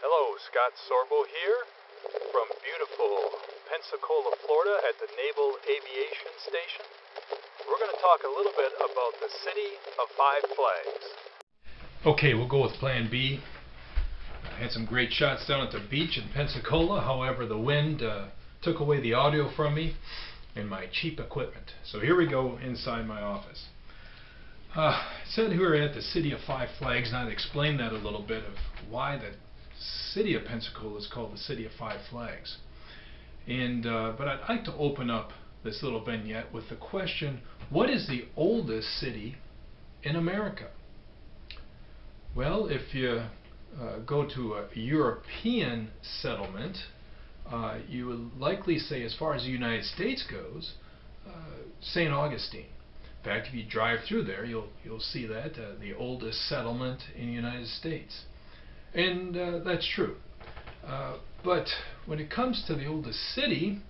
Hello, Scott Sorbo here from beautiful Pensacola, Florida at the Naval Aviation Station. We're going to talk a little bit about the City of Five Flags. Okay, we'll go with Plan B. I had some great shots down at the beach in Pensacola. However, the wind took away the audio from me and my cheap equipment. So here we go inside my office. It said we were at the City of Five Flags, and I'd explain that a little bit of why the City of Pensacola is called the City of Five Flags. And but I'd like to open up this little vignette with the question, what is the oldest city in America? Well, if you go to a European settlement, you would likely say, as far as the United States goes, St. Augustine. In fact, if you drive through there, you'll see that the oldest settlement in the United States. And that's true. But when it comes to the oldest city,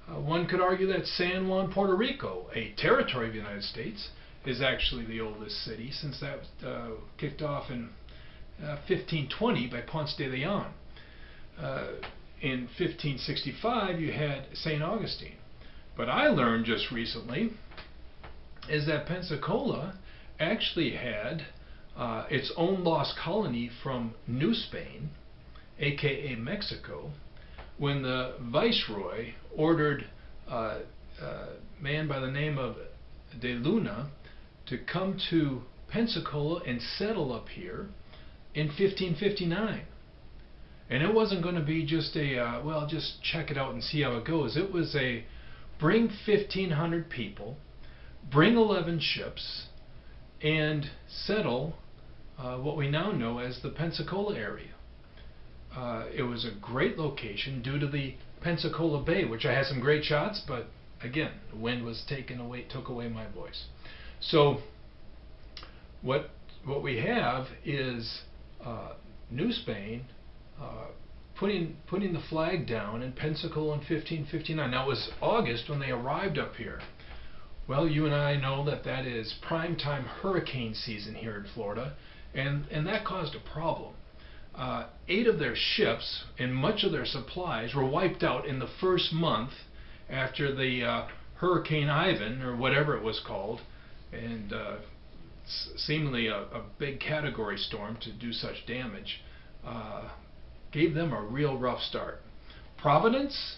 one could argue that San Juan, Puerto Rico, a territory of the United States, is actually the oldest city, since that kicked off in 1520 by Ponce de Leon. In 1565, you had St. Augustine. But I learned just recently is that Pensacola actually had its own lost colony from New Spain, aka Mexico, when the Viceroy ordered a man by the name of de Luna to come to Pensacola and settle up here in 1559. And it wasn't going to be just a, well, just check it out and see how it goes. It was a bring 1,500 people, bring 11 ships, and settle what we now know as the Pensacola area. It was a great location due to the Pensacola Bay, which I had some great shots, but again, the wind was took away my voice. So what we have is New Spain putting the flag down in Pensacola in 1559. Now it was August when they arrived up here. Well, you and I know that is prime time hurricane season here in Florida, and that caused a problem. 8 of their ships and much of their supplies were wiped out in the first month after the Hurricane Ivan, or whatever it was called, and seemingly a big category storm to do such damage, gave them a real rough start. Providence?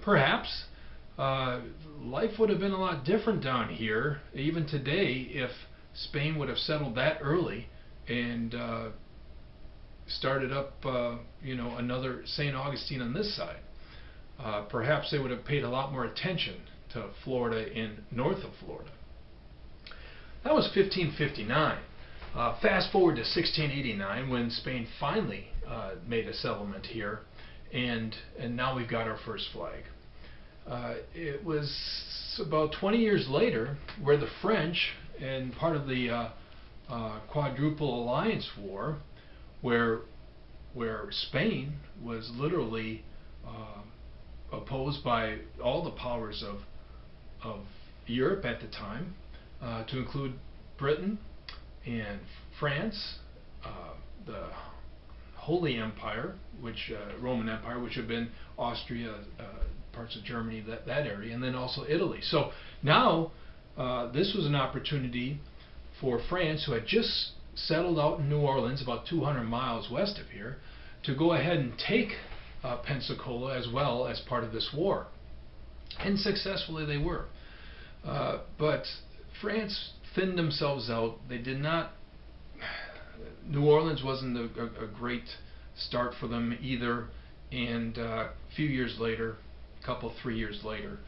Perhaps. Life would have been a lot different down here, even today, if Spain would have settled that early and started up, another St. Augustine on this side. Perhaps they would have paid a lot more attention to Florida and north of Florida. That was 1559. Fast forward to 1689, when Spain finally made a settlement here, and now we've got our first flag. It was about 20 years later where the French, and part of the Quadruple Alliance War, where Spain was literally opposed by all the powers of Europe at the time, to include Britain and France, the Holy Empire, Roman Empire, which had been Austria, parts of Germany, that area, and then also Italy. So now this was an opportunity for France, who had just settled out in New Orleans, about 200 miles west of here, to go ahead and take Pensacola as well as part of this war. And successfully they were. But France thinned themselves out. They did not. New Orleans wasn't a great start for them either. And a few years later, 3 years later,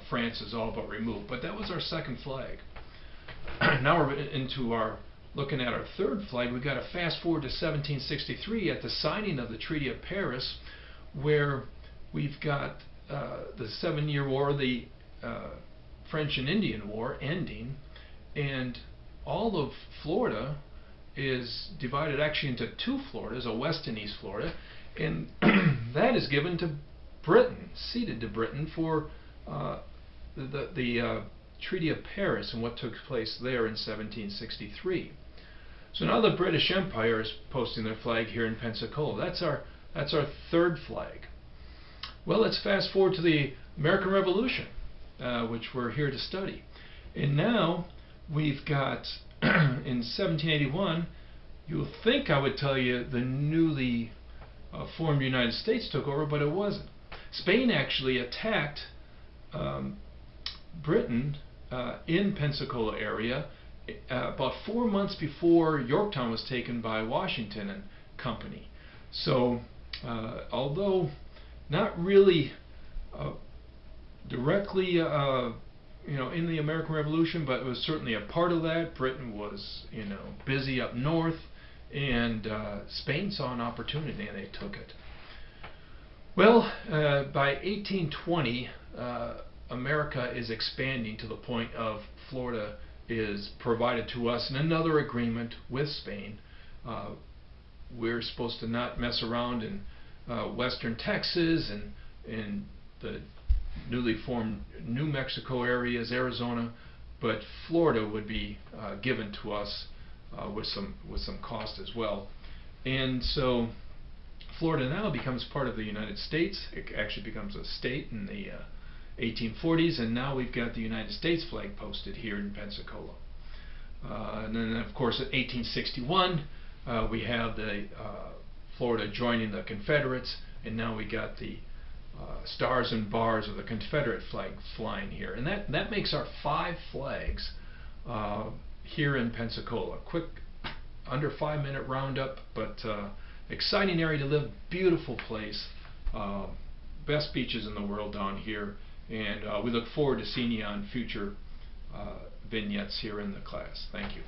France is all but removed. But that was our second flag. Now we're into looking at our third flag. We've got to fast forward to 1763 at the signing of the Treaty of Paris, where we've got the 7-Year War, the French and Indian War ending, and all of Florida is divided actually into 2 Floridas, a West and East Florida, and that is given to Britain, ceded to Britain for the Treaty of Paris and what took place there in 1763. So now the British Empire is posting their flag here in Pensacola. That's our third flag. Well, let's fast forward to the American Revolution, which we're here to study. And now we've got, in 1781, you'll think I would tell you the newly formed United States took over, but it wasn't. Spain actually attacked Britain in Pensacola area about 4 months before Yorktown was taken by Washington and Company. So although not really directly in the American Revolution, but it was certainly a part of that. Britain was busy up north, and Spain saw an opportunity and they took it. Well, by 1820, America is expanding to the point of Florida is provided to us in another agreement with Spain. We're supposed to not mess around in western Texas and in the newly formed New Mexico areas, Arizona, but Florida would be given to us with some cost as well. And so Florida now becomes part of the United States. It actually becomes a state in the 1840s, and now we've got the United States flag posted here in Pensacola. And then, of course, in 1861, we have the Florida joining the Confederates, and now we got the stars and bars of the Confederate flag flying here. And that makes our 5 flags here in Pensacola. Quick, under 5-minute roundup, but exciting area to live, beautiful place, best beaches in the world down here, and we look forward to seeing you on future vignettes here in the class. Thank you.